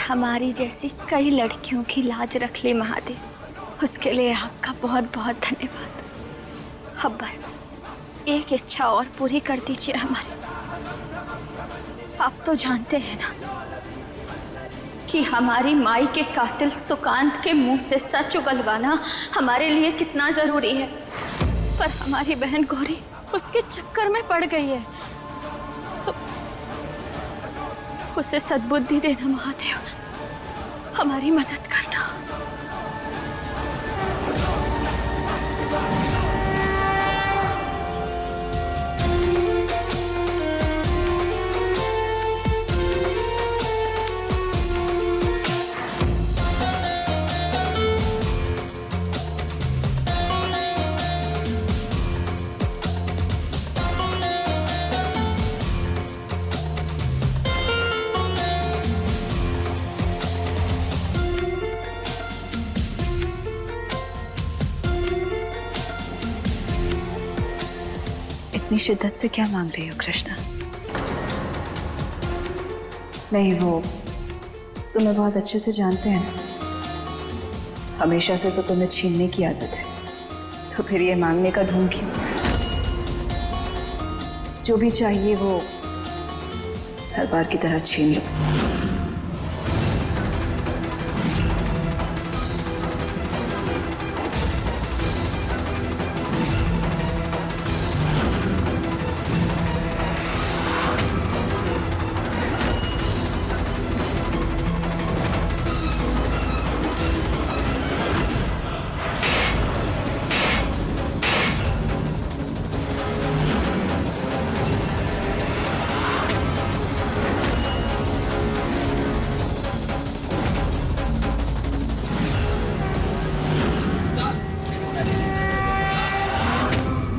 हमारी जैसी कई लड़कियों की लाज रख ली महादेव। उसके लिए आपका बहुत बहुत धन्यवाद। अब बस एक इच्छा और पूरी कर दीजिए हमारी। आप तो जानते हैं ना कि हमारी माई के कातिल सुकांत के मुंह से सच उगलवाना हमारे लिए कितना जरूरी है, पर हमारी बहन गौरी उसके चक्कर में पड़ गई है। उसे सद्बुद्धि देना महादेव, हमारी मदद करना। इतनी शिद्दत से क्या मांग रही हो कृष्णा? नहीं, वो तुम्हें बहुत अच्छे से जानते हैं ना। हमेशा से तो तुम्हें छीनने की आदत है, तो फिर ये मांगने का ढोंग क्यों? जो भी चाहिए वो हर बार की तरह छीन लो।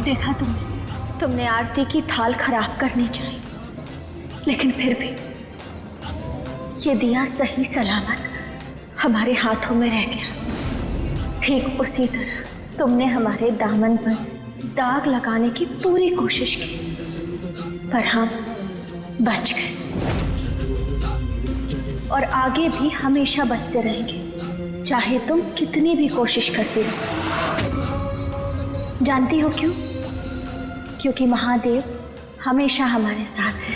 देखा तुमने आरती की थाल खराब करनी चाहिए, लेकिन फिर भी ये दिया सही सलामत हमारे हाथों में रह गया। ठीक उसी तरह तुमने हमारे दामन पर दाग लगाने की पूरी कोशिश की, पर हम बच गए और आगे भी हमेशा बचते रहेंगे, चाहे तुम कितनी भी कोशिश करती रहो। जानती हो क्यों? क्योंकि महादेव हमेशा हमारे साथ है।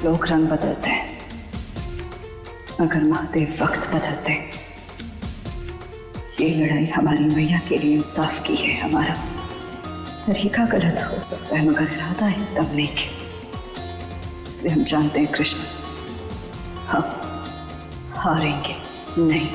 लोग रंग बदलते हैं, मगर महादेव वक्त बदलते। ये लड़ाई हमारी मैया के लिए इंसाफ की है। हमारा तरीका गलत हो सकता है, मगर इरादा एकदम नेक है। इसलिए हम जानते हैं कृष्ण, हम हारेंगे नहीं।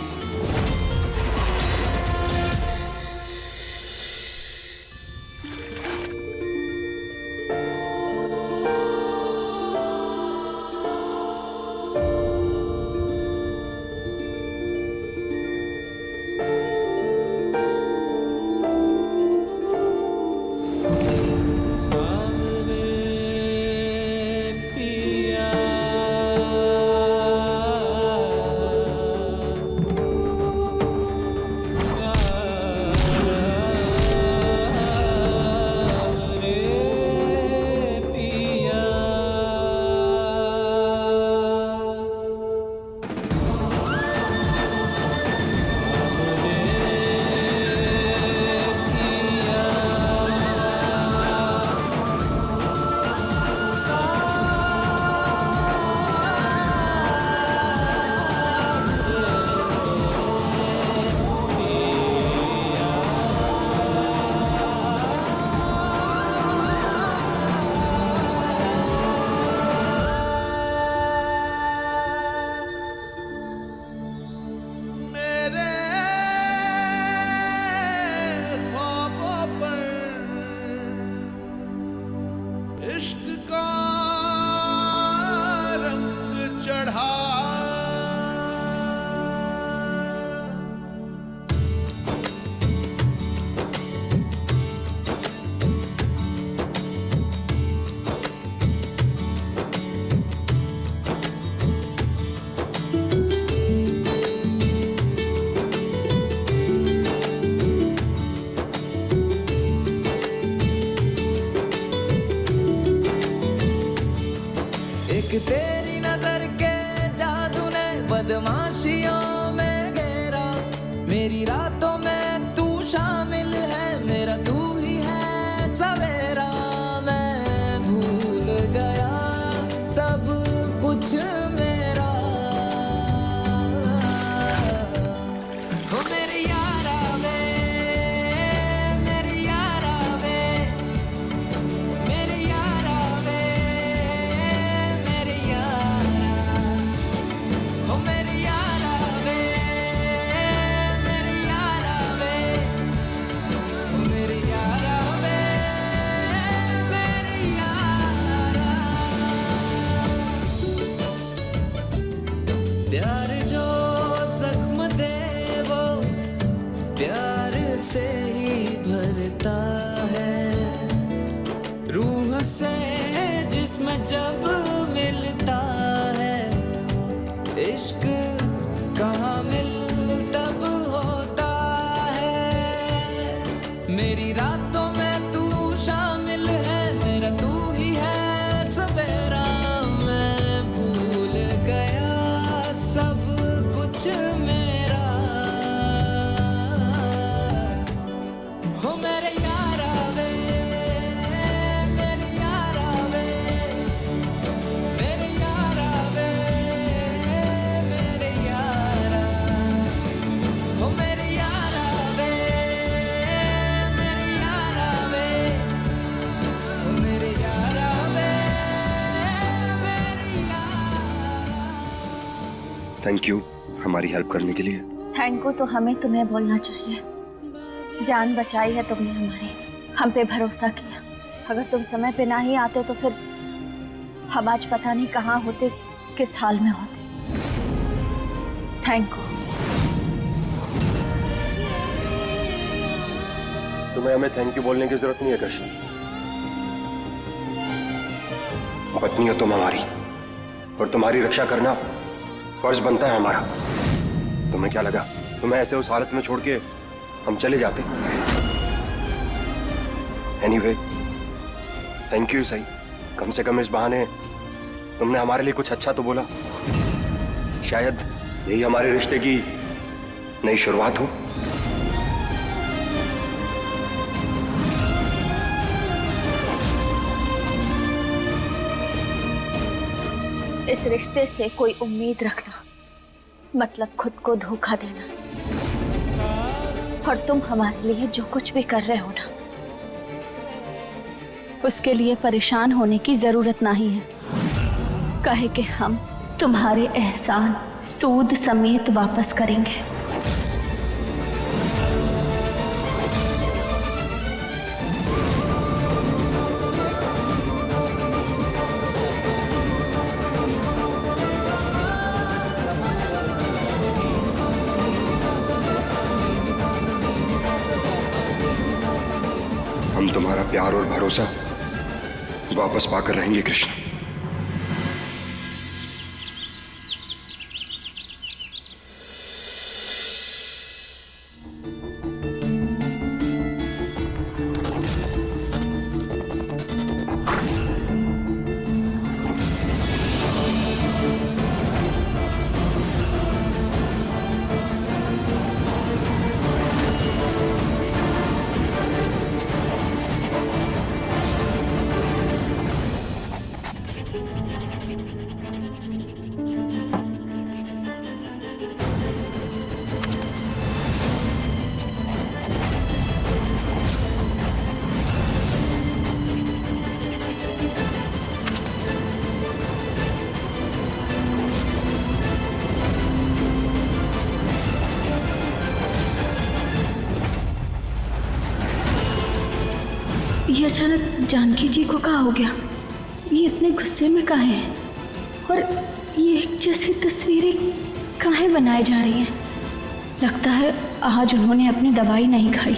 बदमाशियों में घेरा, मेरी रातों में तू शामिल है, मेरा तू ही है सवेरा। मैं भूल गया सब कुछ मेरा, हो मेरी यारा वे, मेरी यारा वे, मेरी यारा वे, मेरी यारा, हो मेरी यारा वे, मेरी यारा वे, हो मेरी यारा वे, मेरी यारा। प्यार जो जख्म दे वो प्यार से ही भरता है, रूह से जिस्म जब मिलता है, इश्क कहाँ मिल तब होता है। मेरी रातों में तू शामिल है, मेरा तू ही है सवेरा। मैं भूल गया सब कुछ मेरा, हो मेरे यारा वे, मेरे यारा वे, मेरे यारा वे, मेरे यारा, हो मेरे यारा वे, मेरे यारा वे, हो मेरे यारा वे, मेरे यारा। थैंक यू हमारी हेल्प करने के लिए। थैंक यू तो हमें तुम्हें बोलना चाहिए। जान बचाई है तुमने हमारी, हम पे भरोसा किया। अगर तुम समय पे ना ही आते तो फिर हम आज पता नहीं कहाँ होते, किस हाल में होते। Thank you. तुम्हें हमें थैंक यू बोलने की जरूरत नहीं है कृष्ण। पत्नी हो तुम हमारी, और तुम्हारी रक्षा करना फर्ज बनता है हमारा। तुम्हें क्या लगा तुम्हें ऐसे उस हालत में छोड़ के हम चले जाते? एनीवे, थैंक यू सही। कम से कम इस बहाने तुमने हमारे लिए कुछ अच्छा तो बोला। शायद यही हमारे रिश्ते की नई शुरुआत हो। इस रिश्ते से कोई उम्मीद रखना मतलब खुद को धोखा देना। और तुम हमारे लिए जो कुछ भी कर रहे हो ना, उसके लिए परेशान होने की जरूरत नहीं है। कहे कि हम तुम्हारे एहसान सूद समेत वापस करेंगे। हम तुम्हारा प्यार और भरोसा वापस पाकर रहेंगे कृष्ण। ये अचानक जानकी जी को क्या हो गया? ये इतने गुस्से में काहे हैं? और ये एक जैसी तस्वीरें काहे बनाई जा रही हैं? लगता है आज उन्होंने अपनी दवाई नहीं खाई।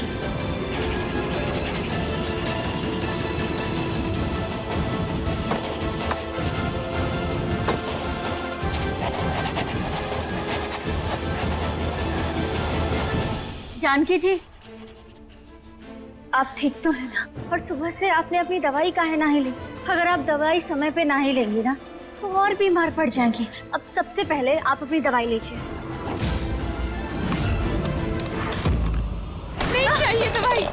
जानकी जी, आप ठीक तो है ना? और सुबह से आपने अपनी दवाई काहे नहीं ली? अगर आप दवाई समय पे नहीं लेंगी ना तो और बीमार पड़ जाएंगी। अब सबसे पहले आप अपनी दवाई लीजिए। नहीं चाहिए दवाई,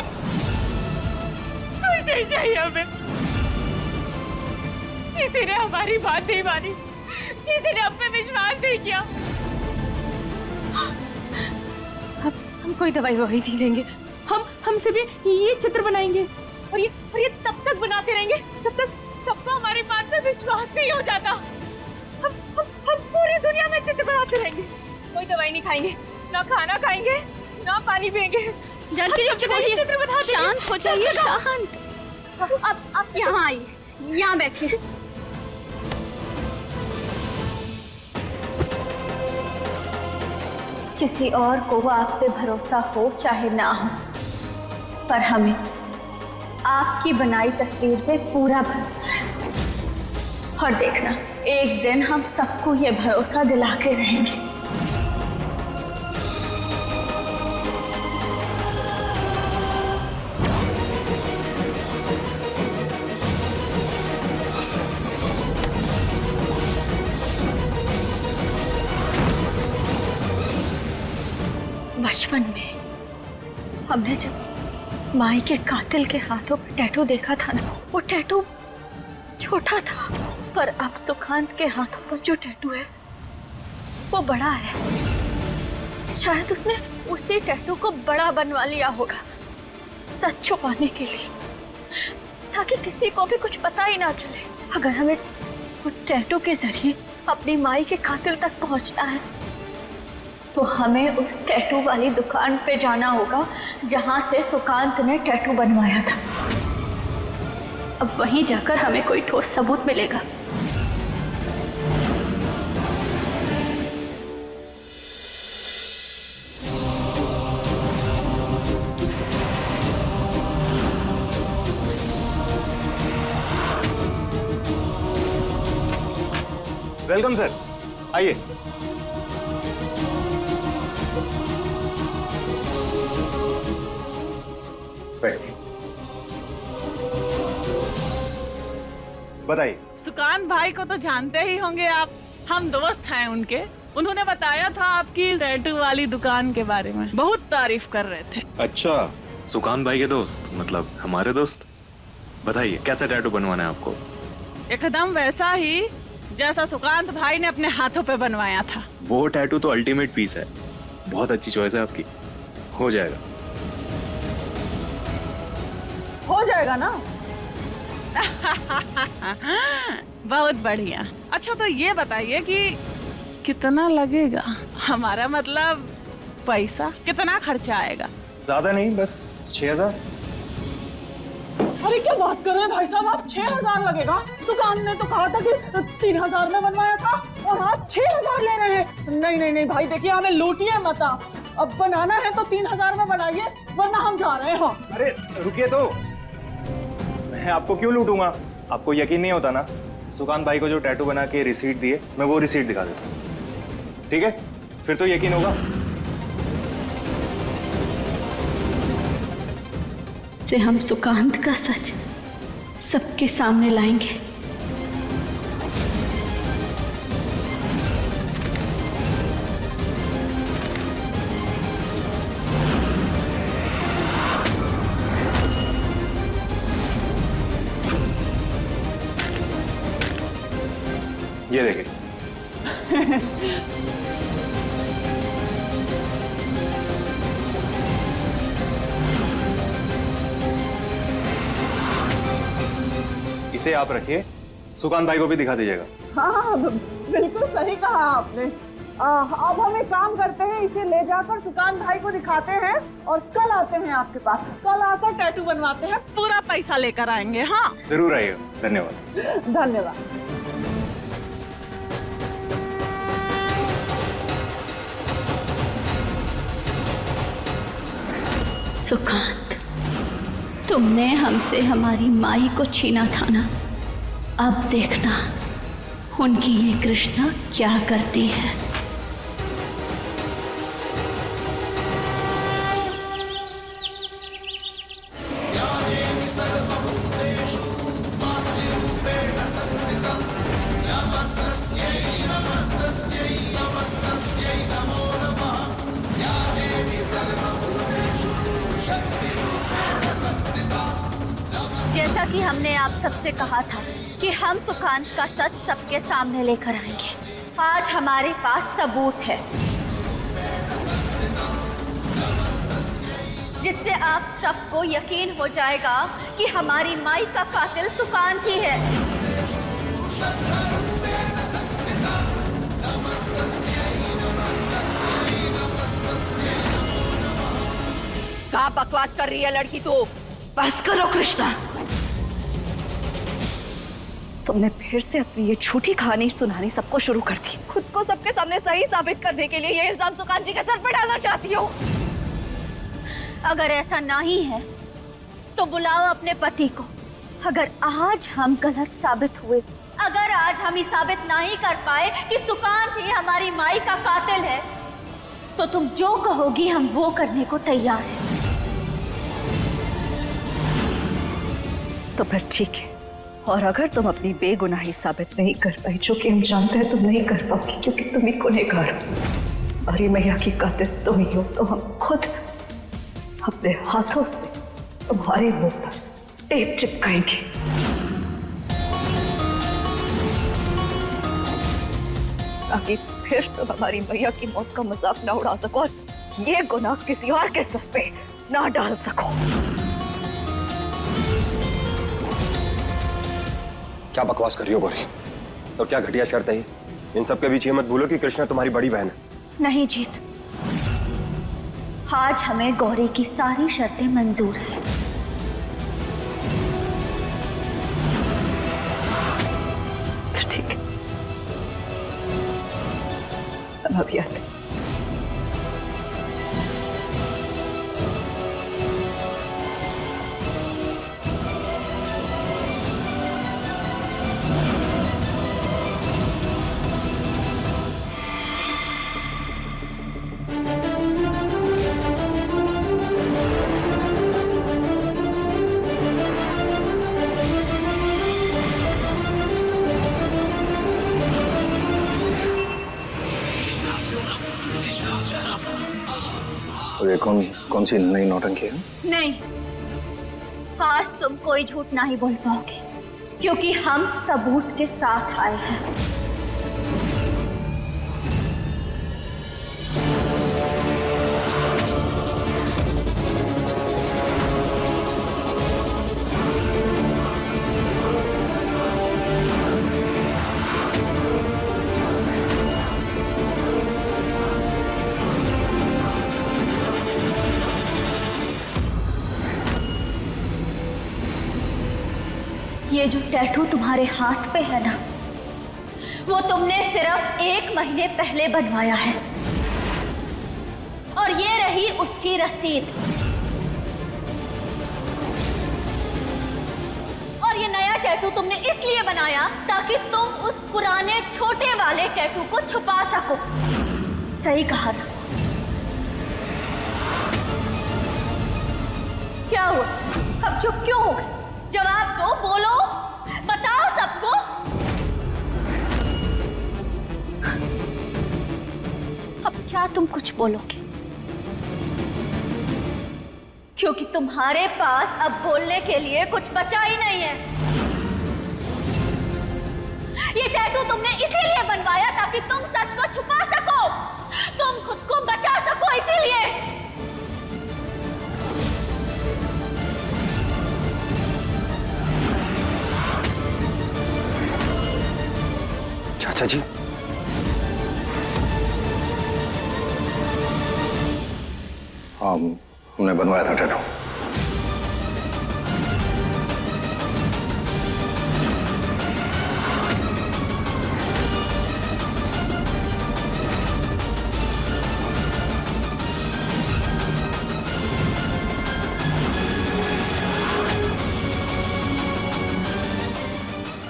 नहीं चाहिए हमें। किसी ने हमारी बात नहीं मानी, किसी ने हम पे विश्वास नहीं किया। हम कोई दवाई वही नहीं लेंगे। हम सिर्फ ये चित्र बनाएंगे और ये तब तक बनाते रहेंगे जब तक सबको हमारी बात पे विश्वास नहीं हो जाता। हम पूरी दुनिया में चित्र बनाते रहेंगे। कोई दवाई नहीं खाएंगे, ना खाना खाएंगे, ना पानी पिएंगे। जानकी चित्र बता देंगे। शांत हो जाइए, शांत। आप यहाँ आइए, यहाँ बैठिए। किसी और को आप पे भरोसा हो चाहे ना हो, पर हमें आपकी बनाई तस्वीर पे पूरा भरोसा है। और देखना, एक दिन हम सबको ये भरोसा दिला के रहेंगे। बचपन में हमने जब माई के कातिल के हाथों पर टैटू देखा था ना, वो टैटू छोटा था, पर अब सुकांत के हाथों पर जो टैटू है वो बड़ा है। शायद उसने उसी टैटू को बड़ा बनवा लिया होगा, सच छुपाने के लिए, ताकि किसी को भी कुछ पता ही ना चले। अगर हमें उस टैटू के जरिए अपनी माई के कातिल तक पहुंचना है तो हमें उस टैटू वाली दुकान पे जाना होगा जहां से सुकांत ने टैटू बनवाया था। अब वहीं जाकर हमें कोई ठोस सबूत मिलेगा। वेलकम सर, आइए। बताइए। सुकांत भाई को तो जानते ही होंगे आप, हम दोस्त हैं उनके। उन्होंने बताया था आपकी टैटू वाली दुकान के बारे में, बहुत तारीफ कर रहे थे। अच्छा, सुकांत भाई के दोस्त, मतलब हमारे दोस्त। बताइए कैसा टैटू बनवाना है आपको? एकदम वैसा ही जैसा सुकांत भाई ने अपने हाथों पे बनवाया था। वो टैटू तो अल्टीमेट पीस है, बहुत अच्छी चॉइस है आपकी, हो जाएगा। हो जाएगा ना? बहुत बढ़िया। अच्छा तो ये बताइए कि कितना लगेगा? हमारा मतलब पैसा कितना खर्चा आएगा? ज्यादा नहीं, बस 6000। अरे क्या बात कर रहे हैं भाई साहब, आप 6000 लगेगा? दुकान ने तो कहा था कि 3000 में बनवाया था और आप 6000 ले रहे हैं। नहीं नहीं भाई, देखिए हमें लूटिए मत आप। अब बनाना है तो 3000 में बनाइए, वरना हम जा रहे हैं। अरे रुकिए तो, मैं आपको क्यों लूटूंगा? आपको यकीन नहीं होता ना? सुकांत भाई को जो टैटू बना के रिसीट दिए, मैं वो रिसीट दिखा देता हूँ, ठीक है? फिर तो यकीन होगा। से हम सुकांत का सच सबके सामने लाएंगे। ये देखिए। इसे आप रखिए, सुकांत भाई को भी दिखा दीजिएगा। हाँ बिल्कुल सही कहा आपने। अब हम एक काम करते हैं, इसे ले जाकर सुकांत भाई को दिखाते हैं और कल आते हैं आपके पास। कल आकर टैटू बनवाते हैं, पूरा पैसा लेकर आएंगे। हाँ जरूर आइएगा। धन्यवाद। धन्यवाद। सुकांत, तुमने हमसे हमारी माई को छीना था ना, अब देखना उनकी ये कृष्णा क्या करती है। सर्वभूतेषु मातृरूपेण संस्थितं नमस्ते। कि हमने आप सबसे कहा था कि हम सुकांत का सच सबके सामने लेकर आएंगे। आज हमारे पास सबूत है जिससे आप सबको यकीन हो जाएगा कि हमारी माई का कातिल सुकांत ही है। क्या बकवास कर रही है लड़की तू? बस करो कृष्णा, तुमने फिर से अपनी ये झूठी कहानी सुनानी सबको शुरू कर दी। खुद को सबके सामने सही साबित करने के लिए ये इल्जाम सुकांत जी के सर पर डालना चाहती हो। अगर ऐसा नहीं है तो बुलाओ अपने पति को। अगर आज हम गलत साबित हुए, अगर आज हम ये साबित नहीं कर पाए कि सुकांत ही हमारी माई का कातिल है, तो तुम जो कहोगी हम वो करने को तैयार हैं। तो फिर ठीक है, और अगर तुम अपनी बेगुनाही साबित नहीं कर पाई, जो कि हम जानते हैं तुम नहीं कर पाओगी क्योंकि तुम ही गुनहगार हो और ये मैया की कातिल तुम ही हो, तो हम खुद अपने हाथों से तुम्हारे मुंह पर टेप चिपकाएंगे। ताकि फिर तुम हमारी मैया की मौत का मजाक ना उड़ा सको और ये गुनाह किसी और के सर पे ना डाल सको। क्या बकवास कर रही हो गौरी? तो क्या घटिया शर्त है? इन सब के बीच ये मत भूलो कि कृष्णा तुम्हारी बड़ी बहन है। नहीं जीत, आज हमें गौरी की सारी शर्तें मंजूर हैं। तो ठीक है, हम अभी आते हैं। और ये कौन सी नई नौटंकी है? नहीं, आज तुम कोई झूठ नहीं बोल पाओगे क्योंकि हम सबूत के साथ आए हैं। ये जो टैटू तुम्हारे हाथ पे है ना, वो तुमने सिर्फ 1 महीने पहले बनवाया है और ये रही उसकी रसीद। और ये नया टैटू तुमने इसलिए बनाया ताकि तुम उस पुराने छोटे वाले टैटू को छुपा सको। सही कहा ना? क्या हुआ? अब चुप क्यों हो गए? जवाब दो, बोलो, बताओ सबको। अब क्या तुम कुछ बोलोगे? क्योंकि तुम्हारे पास अब बोलने के लिए कुछ बचा ही नहीं है। ये टैटू तुमने इसीलिए बनवाया ताकि तुम सच को छुपा सको, तुम खुद को बचा सको, इसीलिए। चाचा जी, हाँ, हमने बनवाया था टैटू।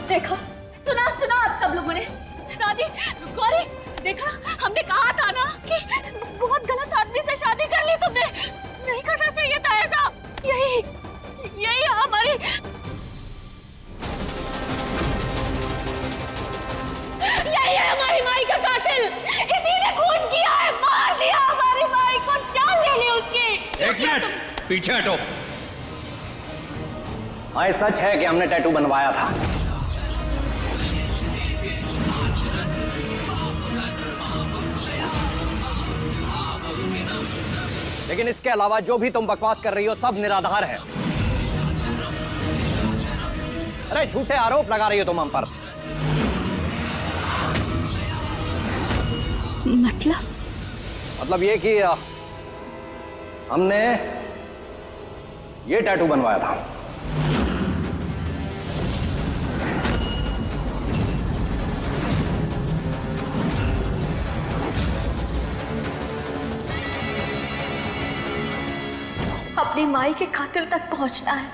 देखा, सुना आप सब लोगों ने। राधी, गौरी, देखा, हमने कहा था ना कि बहुत गलत आदमी से शादी कर ली तुमने। नहीं करना चाहिए था ऐसा। यही हमारी माई का कातिल। इसी ने खून किया है, मार दिया हमारी माई को, जान ले ली उसकी। एक मिनट, पीछे हटो। हाँ, ये सच है कि हमने टैटू बनवाया था। लेकिन इसके अलावा जो भी तुम बकवास कर रही हो सब निराधार है। अरे झूठे आरोप लगा रही हो तुम हम पर। मतलब ये कि हमने ये टैटू बनवाया था। अपनी माई के कातिल तक पहुंचना है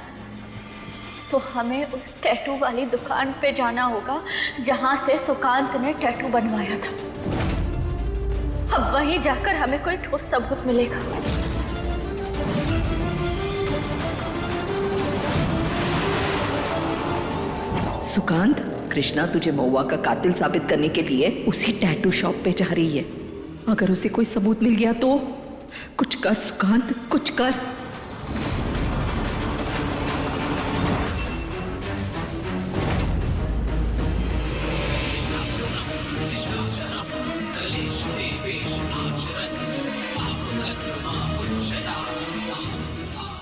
तो हमें उस टैटू वाली दुकान पे जाना होगा जहां से सुकांत ने टैटू बनवाया था। अब वहीं जाकर हमें कोई ठोस सबूत मिलेगा। सुकांत, कृष्णा तुझे महुआ का कातिल साबित करने के लिए उसी टैटू शॉप पे जा रही है। अगर उसे कोई सबूत मिल गया तो कुछ कर सुकांत, कुछ कर।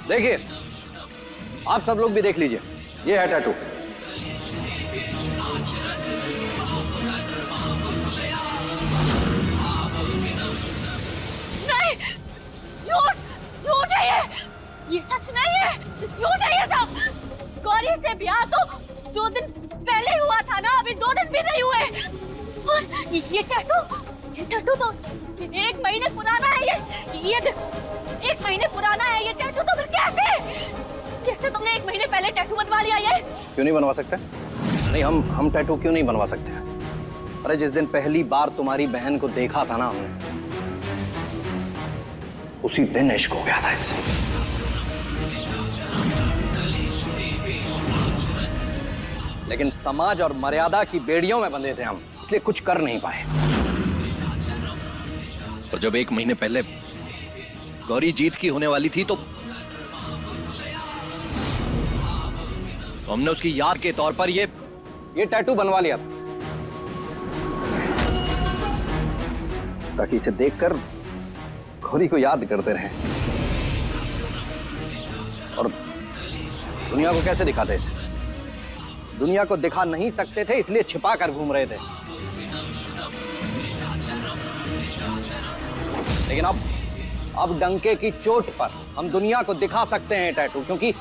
देखिए, आप सब लोग भी देख लीजिए, ये है टैटू। नहीं, झूठ, झूठ है ये सच नहीं है, झूठ है ये सब। गौरी से ब्याह तो 2 दिन पहले हुआ था ना, अभी 2 दिन भी नहीं हुए। और ये टैटू तो 1 महीने पुराना है। ये 1 महीने पुराना है ये टैटू। तो फिर कैसे तुमने 1 महीने पहले टैटू बनवा लिया? ये क्यों नहीं बनवा सकते? नहीं, हम टैटू क्यों नहीं बनवा सकते? अरे जिस दिन पहली बार तुम्हारी बहन को देखा था ना हमने, उसी दिन इश्क हो गया था इससे। लेकिन समाज और मर्यादा की बेड़ियों में बंधे थे हम, इसलिए कुछ कर नहीं पाए। और जब 1 महीने पहले गौरी जीत की होने वाली थी तो हमने उसकी याद के तौर पर ये टैटू बनवा लिया था ताकि इसे देखकर गौरी को याद करते रहे। और दुनिया को कैसे दिखाते इसे? दुनिया को दिखा नहीं सकते थे, इसलिए छिपा कर घूम रहे थे। लेकिन अब डंके की चोट पर हम दुनिया को दिखा सकते हैं टैटू, क्योंकि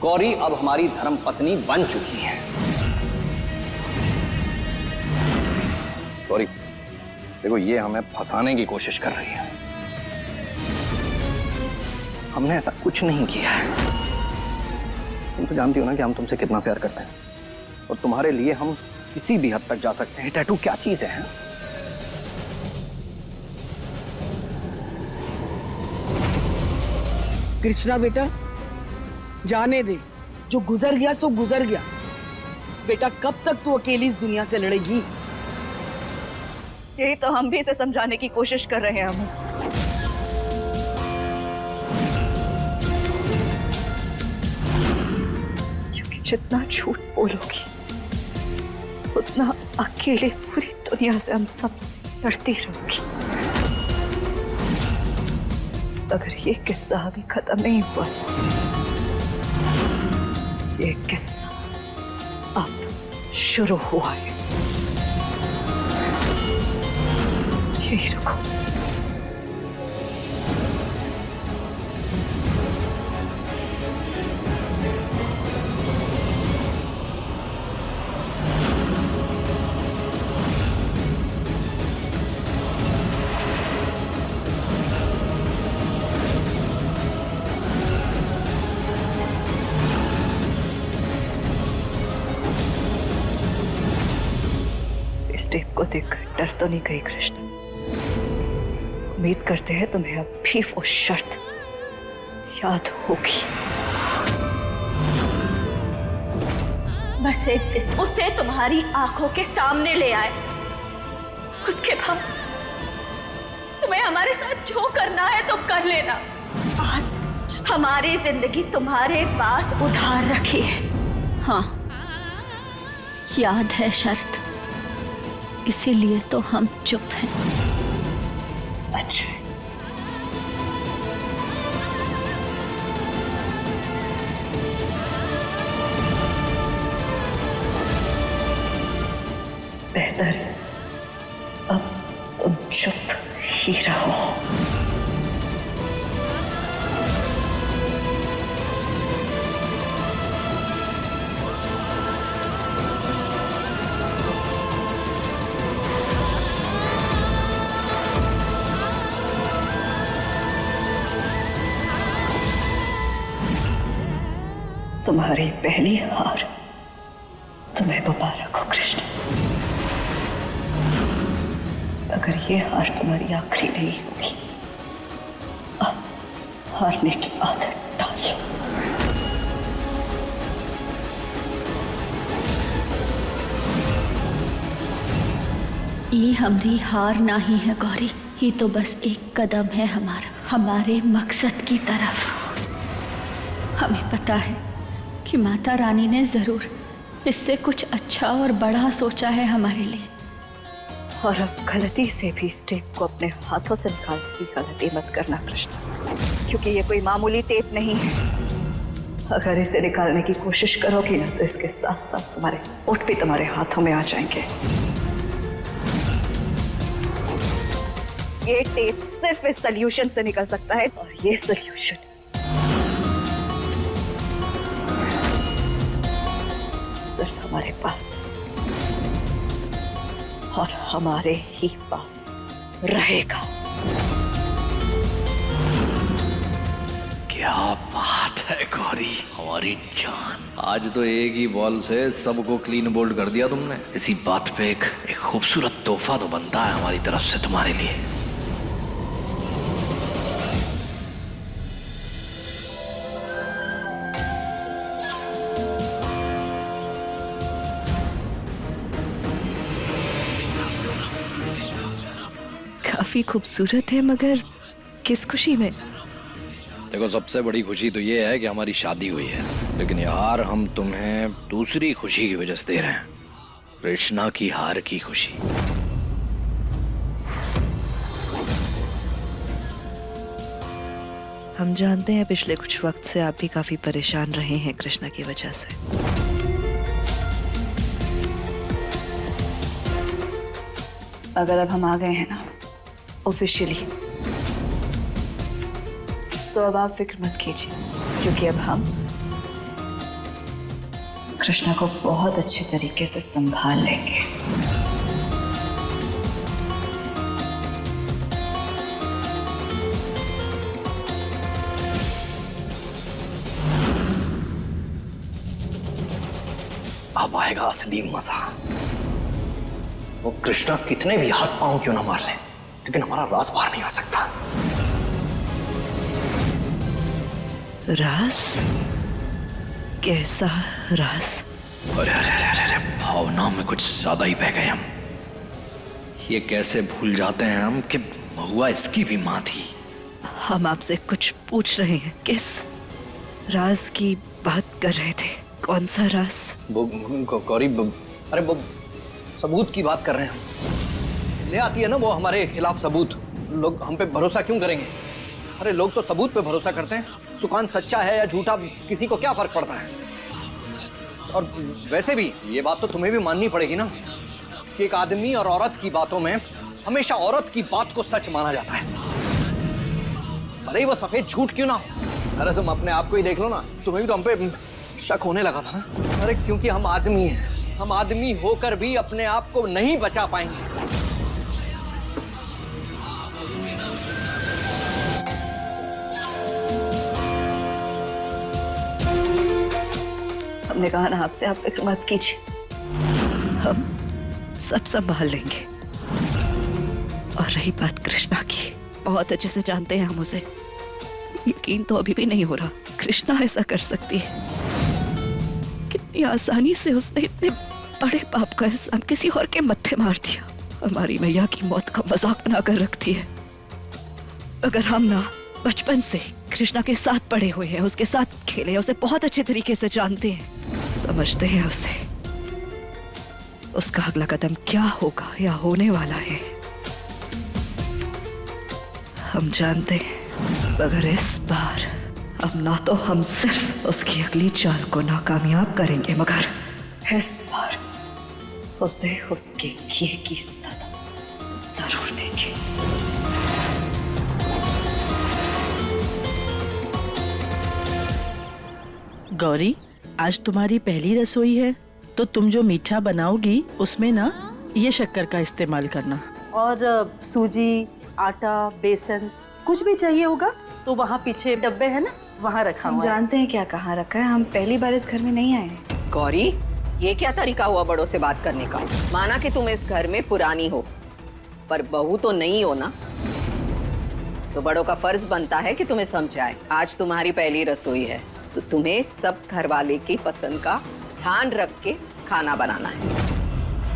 गौरी अब हमारी धर्मपत्नी बन चुकी है। गौरी, देखो, ये हमें फंसाने की कोशिश कर रही है। हमने ऐसा कुछ नहीं किया है। तुम तो जानती हो ना कि हम तुमसे कितना प्यार करते हैं, और तुम्हारे लिए हम किसी भी हद तक जा सकते हैं। टैटू क्या चीज है? कृष्णा बेटा, जाने दे, जो गुजर गया सो गुजर गया। बेटा, कब तक तू अकेली इस दुनिया से लड़ेगी? यही तो हम भी इसे समझाने की कोशिश कर रहे हैं। हम क्योंकि जितना झूठ बोलोगी उतना अकेले पूरी दुनिया से हम सबसे लड़ती रहोगी। अगर ये किस्सा अभी खत्म नहीं हुआ, ये किस्सा अब शुरू हुआ है। यही रुको। इस टेप को देखकर डर तो नहीं गई कृष्ण? उम्मीद करते हैं तुम्हें अब भी वो शर्त याद होगी। बस एक दिन उसे तुम्हारी आंखों के सामने ले आए, उसके बाद तुम्हें हमारे साथ जो करना है तुम कर लेना। आज हमारी जिंदगी तुम्हारे पास उधार रखी है। हाँ, याद है शर्त, इसीलिए तो हम चुप हैं। अच्छा, बेहतर है अब तुम चुप ही रहो। तुम्हारी पहली हार तुम्हें मुबारक हो कृष्ण। अगर ये हार तुम्हारी आखिरी नहीं होगी, अब हारने की आदत डाल लो। ये हमारी हार नहीं है गौरी, ये तो बस एक कदम है हमारा, हमारे मकसद की तरफ। हमें पता है कि माता रानी ने जरूर इससे कुछ अच्छा और बड़ा सोचा है हमारे लिए। और अब गलती से भी इस टेप को अपने हाथों से निकालने की गलती मत करना कृष्ण, क्योंकि ये कोई मामूली टेप नहीं है। अगर इसे निकालने की कोशिश करोगी ना, तो इसके साथ साथ तुम्हारे होठ भी तुम्हारे हाथों में आ जाएंगे। ये टेप सिर्फ इस सॉल्यूशन से निकल सकता है, और ये सॉल्यूशन सिर्फ हमारे पास और हमारे ही पास रहेगा। क्या बात है गौरी, हमारी जान। आज तो एक ही बॉल से सबको क्लीन बोल्ड कर दिया तुमने। इसी बात पे एक खूबसूरत तोहफा तो बनता है हमारी तरफ से तुम्हारे लिए। काफी खूबसूरत है, मगर किस खुशी में? देखो, सबसे बड़ी खुशी तो ये है कि हमारी शादी हुई है, लेकिन यार हम तुम्हें दूसरी खुशी की वजह से दे रहे हैं, कृष्णा की हार की खुशी। हम जानते हैं पिछले कुछ वक्त से आप भी काफी परेशान रहे हैं कृष्णा की वजह से। अगर अब हम आ गए हैं ना ऑफिशियली, तो अब आप फिक्र मत कीजिए, क्योंकि अब हम कृष्णा को बहुत अच्छे तरीके से संभाल लेंगे। अब आएगा असली मजा। वो कृष्णा कितने भी हाथ पांव क्यों ना मार ले, लेकिन हमारा राज बाहर नहीं आ सकता। राज? कैसा राज? अरे अरे अरे अरे, भावना में कुछ ज्यादा ही बह गए हम। ये कैसे भूल जाते हैं हम कि महुआ इसकी भी माँ थी। हम आपसे कुछ पूछ रहे हैं, किस राज की बात कर रहे थे? कौन सा राज? वो गौरी, अरे वो सबूत की बात कर रहे हैं। ले आती है ना वो हमारे खिलाफ सबूत, लोग हम पे भरोसा क्यों करेंगे? अरे लोग तो सबूत पे भरोसा करते हैं। सुकांत सच्चा है या झूठा, किसी को क्या फर्क पड़ता है? और वैसे भी ये बात तो तुम्हें भी माननी पड़ेगी ना कि एक आदमी और औरत की बातों में हमेशा औरत की बात को सच माना जाता है, अरे वो सफेद झूठ क्यों ना हो। अरे तुम अपने आप को ही देख लो ना, तुम्हें भी तो हम पे शक होने लगा था ना। अरे क्योंकि हम आदमी हैं, हम आदमी होकर भी अपने आप को नहीं बचा पाएंगे। हमने कहा ना आपसे, आप फिक्र मत कीजिए, हम सब संभाल लेंगे। और रही बात कृष्णा की, बहुत अच्छे से जानते हैं हम उसे। यकीन तो अभी भी नहीं हो रहा कृष्णा ऐसा कर सकती है। कितनी आसानी से उसने इतने बड़े पाप का इल्जाम किसी और के मत्थे मार दिया। हमारी मैया की मौत का मजाक बनाकर रखती है। अगर हम ना बचपन से कृष्णा के साथ पड़े हुए हैं, उसके साथ खेले, उसे बहुत अच्छे तरीके से जानते हैं, समझते हैं उसे, उसका अगला कदम क्या होगा या होने वाला है हम जानते हैं। मगर इस बार अब ना तो हम सिर्फ उसकी अगली चाल को नाकामयाब करेंगे, मगर इस बार उसे उसके किए की सजा जरूर देंगे। गौरी, आज तुम्हारी पहली रसोई है तो तुम जो मीठा बनाओगी उसमें ना ये शक्कर का इस्तेमाल करना। और सूजी, आटा, बेसन कुछ भी चाहिए होगा तो वहाँ पीछे डब्बे है ना, वहाँ रखा हम हुआ है। जानते हैं क्या कहाँ रखा है, हम पहली बार इस घर में नहीं आए हैं। गौरी, ये क्या तरीका हुआ बड़ों से बात करने का? माना कि तुम इस घर में पुरानी हो, पर बहू तो नहीं हो ना, तो बड़ों का फर्ज बनता है कि तुम्हें समझाए। आज तुम्हारी पहली रसोई है तो तुम्हें सब घर वाले की पसंद का ध्यान रख के खाना बनाना है,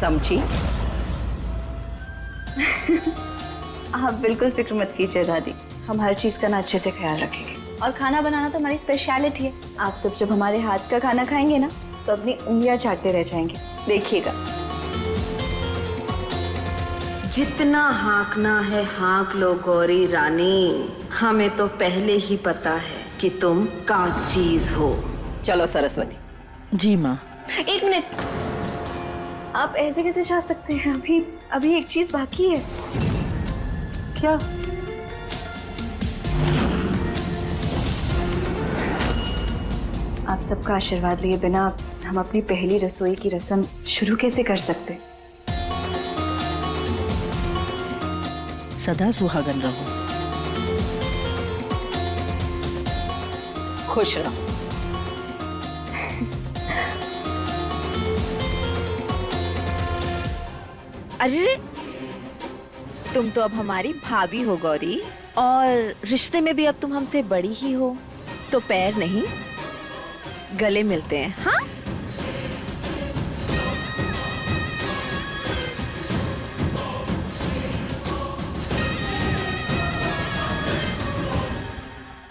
समझी? आप बिल्कुल फिक्र मत कीजिए दादी, हम हर चीज का ना अच्छे से ख्याल रखेंगे। और खाना बनाना तो हमारी स्पेशलिटी है। आप सब जब हमारे हाथ का खाना खाएंगे ना तो अपनी उंगलियां चाटते रह जाएंगे, देखिएगा। जितना हाँकना है हाँक लो गौरी रानी, हमें तो पहले ही पता है कि तुम का चीज हो। चलो सरस्वती। जी माँ। एक मिनट, आप ऐसे कैसे जा सकते हैं? अभी एक चीज बाकी है। क्या? आप सबका आशीर्वाद लिए बिना हम अपनी पहली रसोई की रस्म शुरू कैसे कर सकते? सदा सुहागन रहो। खुश रहो। अरे तुम तो अब हमारी भाभी हो गौरी, और रिश्ते में भी अब तुम हमसे बड़ी ही हो, तो पैर नहीं गले मिलते हैं। हाँ,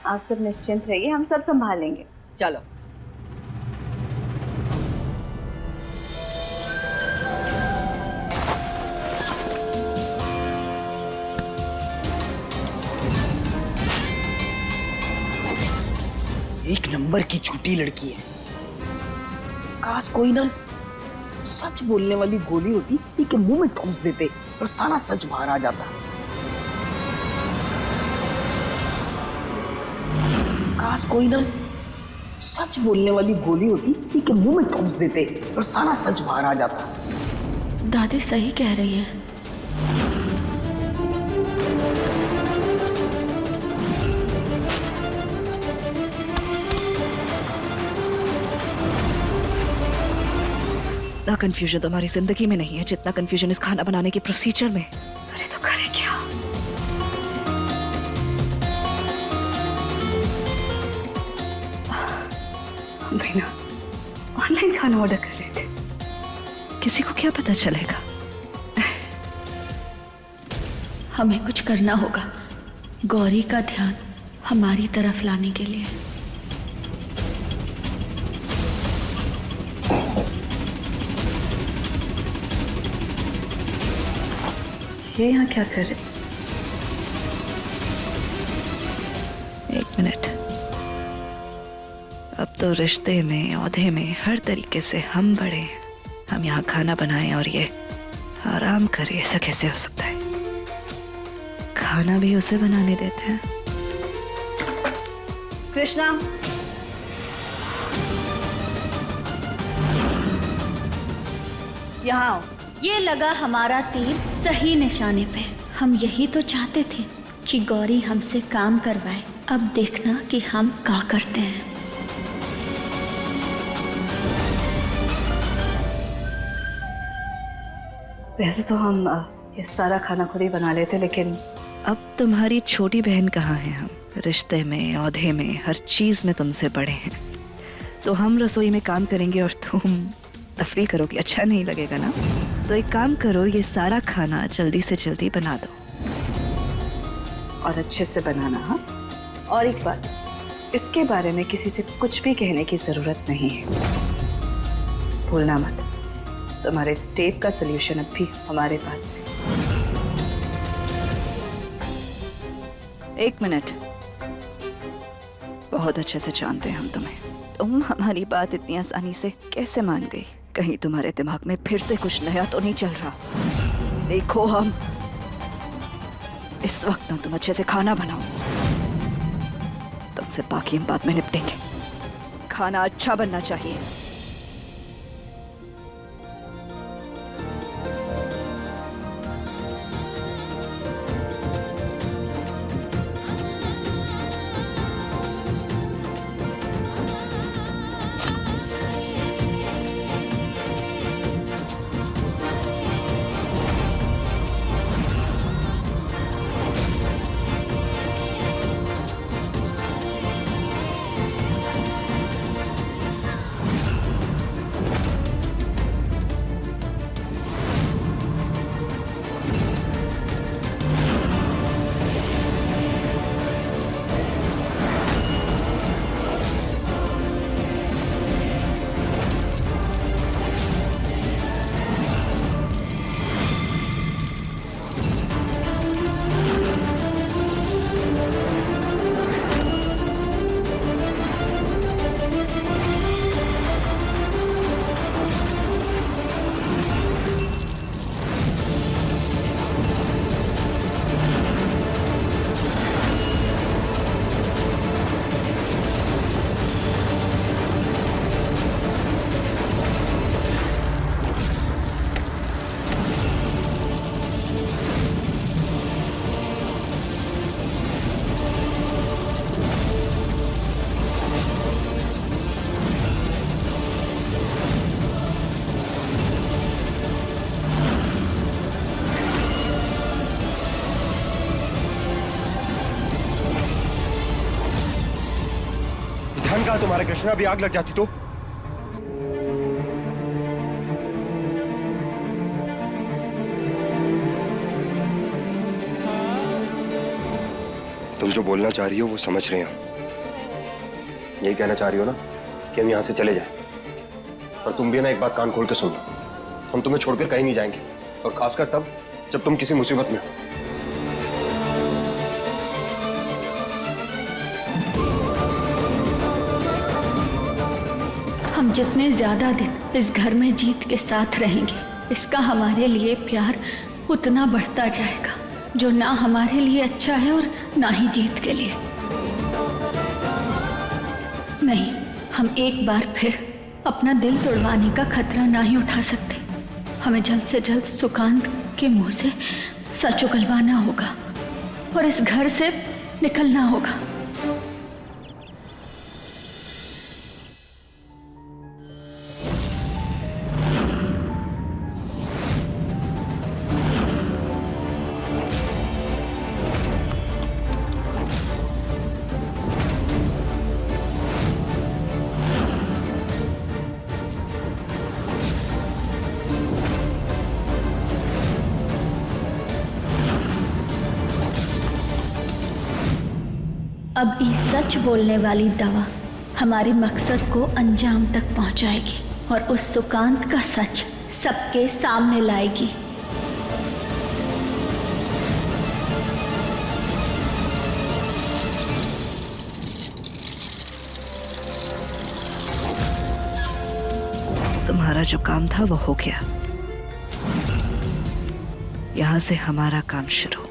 आप सब निश्चिंत रहिए, हम सब संभाल लेंगे। चलो। एक नंबर की झूठी लड़की है। काश कोई ना सच बोलने वाली गोली होती कि मुंह में ठूंस देते और सारा सच बाहर आ जाता। काश कोई ना सच बोलने वाली गोली होती कि मुंह में ठूंस देते और सारा सच बाहर आ जाता। दादी सही कह रही है। इतना कंफ्यूजन तो हमारी जिंदगी में नहीं है जितना कंफ्यूजन इस खाना बनाने के प्रोसीजर में। अरे तो करें क्या? हम भी ना ऑनलाइन खाना ऑर्डर कर रहे थे। किसी को क्या पता चलेगा? हमें कुछ करना होगा गौरी का ध्यान हमारी तरफ लाने के लिए। ये यहाँ क्या कर रहे? एक मिनट। अब तो रिश्ते में, औहदे में, हर तरीके से हम बड़े हैं। हम यहाँ खाना बनाएं और ये आराम करे, ऐसा कैसे हो सकता है? खाना भी उसे बनाने देते हैं। कृष्णा, यहाँ आओ। ये लगा हमारा तीर सही निशाने पे। हम यही तो चाहते थे कि गौरी हमसे काम करवाए। अब देखना कि हम क्या करते हैं। वैसे तो हम ये सारा खाना खुद ही बना लेते, लेकिन अब तुम्हारी छोटी बहन कहाँ है? हम रिश्ते में, औहदे में, हर चीज में तुमसे बड़े हैं। तो हम रसोई में काम करेंगे और तुम तफरी करोगी, अच्छा नहीं लगेगा ना? तो एक काम करो, ये सारा खाना जल्दी से जल्दी बना दो और अच्छे से बनाना। हाँ, और एक बात, इसके बारे में किसी से कुछ भी कहने की जरूरत नहीं है। भूलना मत, तुम्हारे इस टेप का सलूशन अब भी हमारे पास है। 1 मिनट। बहुत अच्छे से जानते हैं हम तुम्हें। तुम हमारी बात इतनी आसानी से कैसे मान गई? कहीं तुम्हारे दिमाग में फिर से कुछ नया तो नहीं चल रहा? देखो, हम इस वक्त ना तुम अच्छे से खाना बनाओ, तुमसे बाकी हम बाद में निपटेंगे। खाना अच्छा बनना चाहिए। ध्यान कहा तुम्हारे कृष्णा, भी आग लग जाती तो? तुम जो बोलना चाह रही हो वो समझ रहे हो। यही कहना चाह रही हो ना कि हम यहां से चले जाएं। और तुम भी ना एक बात कान खोल के सुन लो, हम तुम्हें छोड़कर कहीं नहीं जाएंगे, और खासकर तब जब तुम किसी मुसीबत में हो। हम जितने ज्यादा दिन इस घर में जीत के साथ रहेंगे, इसका हमारे लिए प्यार उतना बढ़ता जाएगा, जो ना हमारे लिए अच्छा है और ना ही जीत के लिए। नहीं, हम एक बार फिर अपना दिल तोड़वाने का खतरा ना ही उठा सकते। हमें जल्द से जल्द सुकांत के मुंह से सच उगलवाना होगा और इस घर से निकलना होगा। अब ये सच बोलने वाली दवा हमारे मकसद को अंजाम तक पहुंचाएगी और उस सुकांत का सच सबके सामने लाएगी। तुम्हारा जो काम था वो हो गया। यहां से हमारा काम शुरू।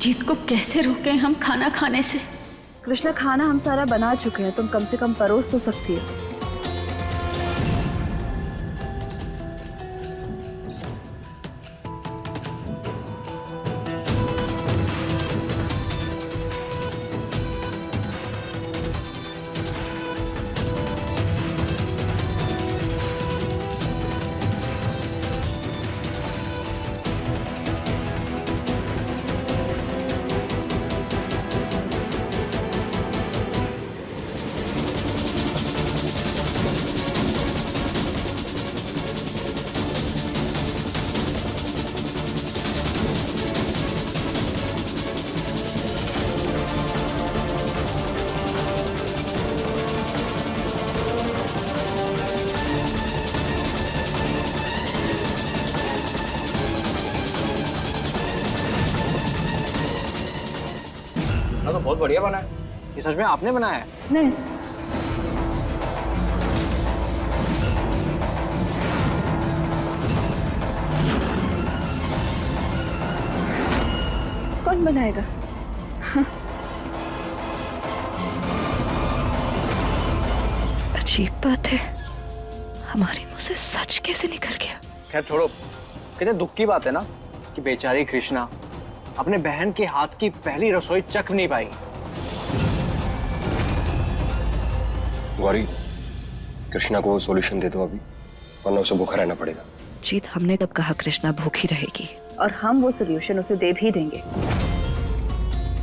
जीत को कैसे रोकें हम खाना खाने से? कृष्णा, खाना हम सारा बना चुके हैं, तुम कम से कम परोस तो सकती हो। बहुत बढ़िया बना है। ये सच में आपने बनाया है? नहीं, कौन बनाएगा? अजीब बात है, हमारे मुंह से सच कैसे निकल गया? खैर छोड़ो, कितने दुख की बात है ना कि बेचारी कृष्णा अपने बहन के हाथ की पहली रसोई चख नहीं पाई। गौरी, कृष्णा को सॉल्यूशन दे दो अभी, वरना उसे भूखा रहना पड़ेगा। जीत, हमने कब कहा कृष्णा भूखी रहेगी? और हम वो सोल्यूशन उसे दे भी देंगे,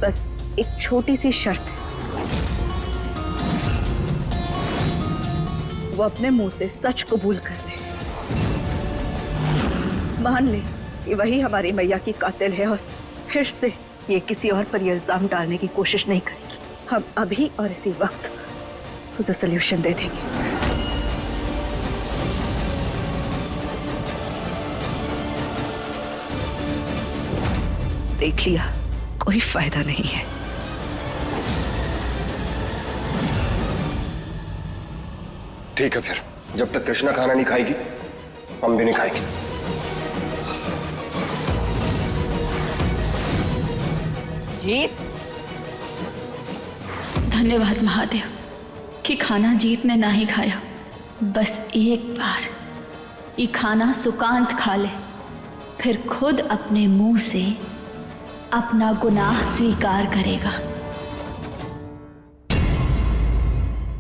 बस एक छोटी सी शर्त है, वो अपने मुंह से सच कबूल कर ले, मान ले कि वही हमारी मैया की कातिल है और फिर से ये किसी और पर ये इल्जाम डालने की कोशिश नहीं करेगी। हम अभी और इसी वक्त उसे सोल्यूशन दे देंगे। देख लिया, कोई फायदा नहीं है। ठीक है फिर, जब तक कृष्णा खाना नहीं खाएगी हम भी नहीं खाएंगे। जीत, धन्यवाद महादेव कि खाना जीत ने ना ही खाया। बस एक बार ये खाना सुकांत खा ले, फिर खुद अपने मुंह से अपना गुनाह स्वीकार करेगा।